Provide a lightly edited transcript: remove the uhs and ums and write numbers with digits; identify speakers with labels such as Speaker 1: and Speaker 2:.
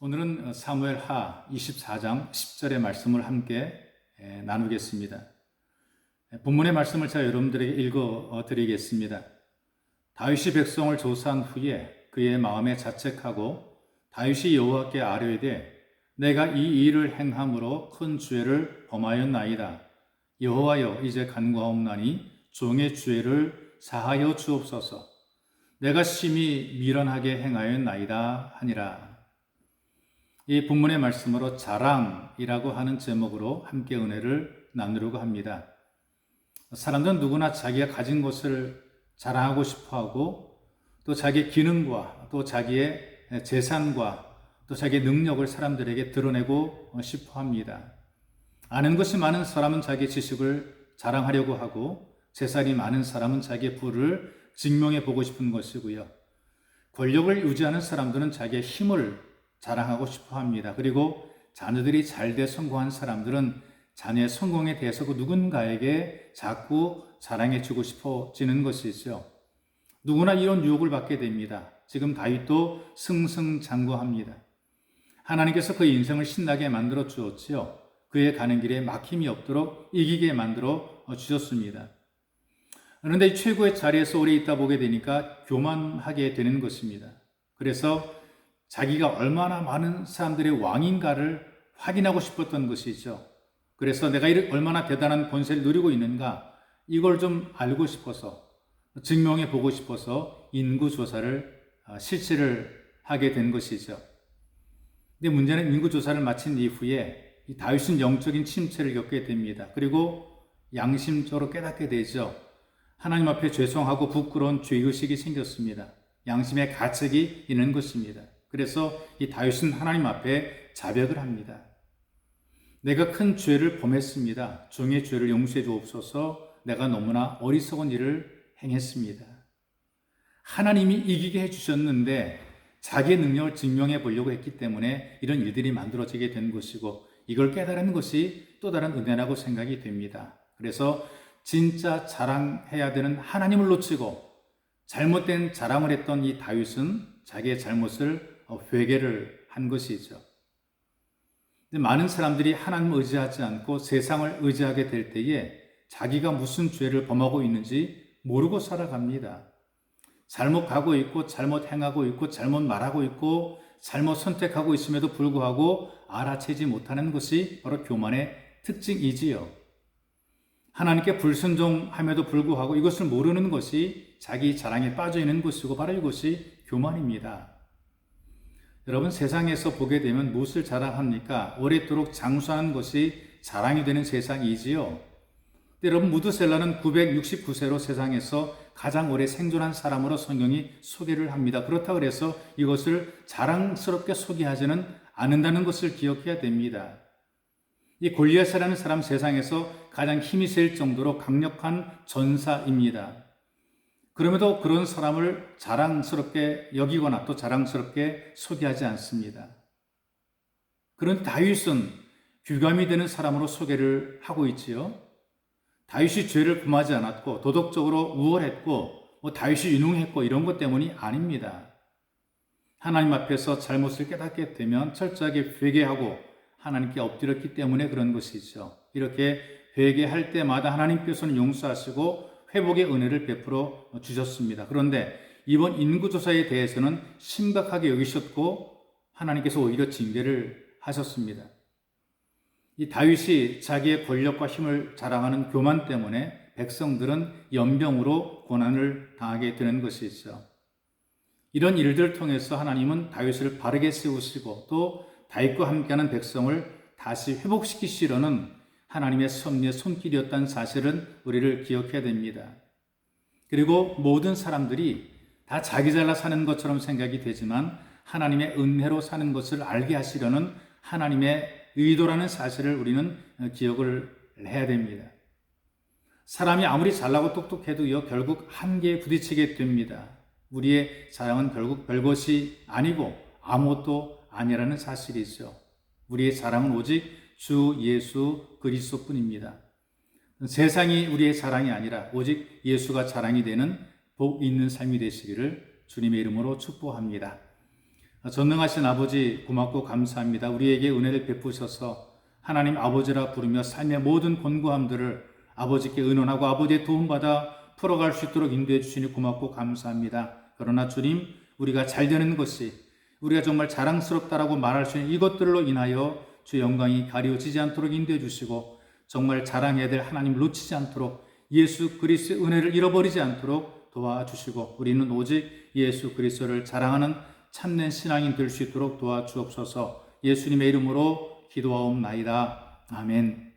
Speaker 1: 오늘은 사무엘하 24장 10절의 말씀을 함께 나누겠습니다. 본문의 말씀을 제가 여러분들에게 읽어 드리겠습니다. 다윗이 백성을 조사한 후에 그의 마음에 자책하고 다윗이 여호와께 아뢰되 내가 이 일을 행함으로 큰 죄를 범하였나이다. 여호와여 이제 간구하옵나니 종의 죄를 사하여 주옵소서. 내가 심히 미련하게 행하였나이다 하니라. 이 본문의 말씀으로 자랑이라고 하는 제목으로 함께 은혜를 나누려고 합니다. 사람들은 누구나 자기가 가진 것을 자랑하고 싶어하고 또 자기의 기능과 또 자기의 재산과 또 자기의 능력을 사람들에게 드러내고 싶어합니다. 아는 것이 많은 사람은 자기의 지식을 자랑하려고 하고 재산이 많은 사람은 자기의 부를 증명해 보고 싶은 것이고요. 권력을 유지하는 사람들은 자기의 힘을 자랑하고 싶어합니다. 그리고 자녀들이 잘돼 성공한 사람들은 자녀의 성공에 대해서 그 누군가에게 자꾸 자랑해주고 싶어지는 것이죠. 누구나 이런 유혹을 받게 됩니다. 지금 다윗도 승승장구합니다. 하나님께서 그의 인생을 신나게 만들어 주었지요. 그의 가는 길에 막힘이 없도록 이기게 만들어 주셨습니다. 그런데 이 최고의 자리에서 오래 있다 보게 되니까 교만하게 되는 것입니다. 그래서 자기가 얼마나 많은 사람들의 왕인가를 확인하고 싶었던 것이죠. 그래서 내가 얼마나 대단한 권세를 누리고 있는가 이걸 좀 알고 싶어서 증명해 보고 싶어서 인구조사를 실시를 하게 된 것이죠. 근데 문제는 인구조사를 마친 이후에 이 다윗은 영적인 침체를 겪게 됩니다. 그리고 양심적으로 깨닫게 되죠. 하나님 앞에 죄송하고 부끄러운 죄의식이 생겼습니다. 양심의 가책이 있는 것입니다. 그래서 이 다윗은 하나님 앞에 자백을 합니다. 내가 큰 죄를 범했습니다. 종의 죄를 용서해 주옵소서. 내가 너무나 어리석은 일을 행했습니다. 하나님이 이기게 해주셨는데 자기의 능력을 증명해 보려고 했기 때문에 이런 일들이 만들어지게 된 것이고 이걸 깨달은 것이 또 다른 은혜라고 생각이 됩니다. 그래서 진짜 자랑해야 되는 하나님을 놓치고 잘못된 자랑을 했던 이 다윗은 자기의 잘못을 회개를 한 것이죠. 많은 사람들이 하나님을 의지하지 않고 세상을 의지하게 될 때에 자기가 무슨 죄를 범하고 있는지 모르고 살아갑니다. 잘못 가고 있고 잘못 행하고 있고 잘못 말하고 있고 잘못 선택하고 있음에도 불구하고 알아채지 못하는 것이 바로 교만의 특징이지요. 하나님께 불순종함에도 불구하고 이것을 모르는 것이 자기 자랑에 빠져 있는 것이고 바로 이것이 교만입니다. 여러분 세상에서 보게 되면 무엇을 자랑합니까? 오랫도록 장수하는 것이 자랑이 되는 세상이지요. 여러분 무드셀라는 969세로 세상에서 가장 오래 생존한 사람으로 성경이 소개를 합니다. 그렇다고 해서 이것을 자랑스럽게 소개하지는 않는다는 것을 기억해야 됩니다. 이 골리앗이라는 사람 세상에서 가장 힘이 셀 정도로 강력한 전사입니다. 그럼에도 그런 사람을 자랑스럽게 여기거나 또 자랑스럽게 소개하지 않습니다. 그런데 다윗은 규감이 되는 사람으로 소개를 하고 있지요. 다윗이 죄를 범하지 않았고 도덕적으로 우월했고 다윗이 유능했고 이런 것 때문이 아닙니다. 하나님 앞에서 잘못을 깨닫게 되면 철저하게 회개하고 하나님께 엎드렸기 때문에 그런 것이죠. 이렇게 회개할 때마다 하나님께서는 용서하시고 회복의 은혜를 베풀어 주셨습니다. 그런데 이번 인구조사에 대해서는 심각하게 여기셨고 하나님께서 오히려 징계를 하셨습니다. 이 다윗이 자기의 권력과 힘을 자랑하는 교만 때문에 백성들은 연병으로 고난을 당하게 되는 것이죠. 이런 일들을 통해서 하나님은 다윗을 바르게 세우시고 또 다윗과 함께하는 백성을 다시 회복시키시려는 하나님의 섭리의 손길이었다는 사실은 우리를 기억해야 됩니다. 그리고 모든 사람들이 다 자기 잘나 사는 것처럼 생각이 되지만 하나님의 은혜로 사는 것을 알게 하시려는 하나님의 의도라는 사실을 우리는 기억을 해야 됩니다. 사람이 아무리 잘나고 똑똑해도요 결국 한계에 부딪히게 됩니다. 우리의 자랑은 결국 별것이 아니고 아무것도 아니라는 사실이죠. 우리의 자랑은 오직 주 예수 그리스도뿐입니다. 세상이 우리의 자랑이 아니라 오직 예수가 자랑이 되는 복 있는 삶이 되시기를 주님의 이름으로 축복합니다. 전능하신 아버지 고맙고 감사합니다. 우리에게 은혜를 베푸셔서 하나님 아버지라 부르며 삶의 모든 곤고함들을 아버지께 의논하고 아버지의 도움받아 풀어갈 수 있도록 인도해 주시니 고맙고 감사합니다. 그러나 주님, 우리가 잘 되는 것이 우리가 정말 자랑스럽다라고 말할 수 있는 이것들로 인하여 주 영광이 가려지지 않도록 인도해 주시고 정말 자랑해야 될 하나님을 놓치지 않도록 예수 그리스도의 은혜를 잃어버리지 않도록 도와주시고 우리는 오직 예수 그리스도를 자랑하는 참된 신앙인 될 수 있도록 도와주옵소서. 예수님의 이름으로 기도하옵나이다. 아멘.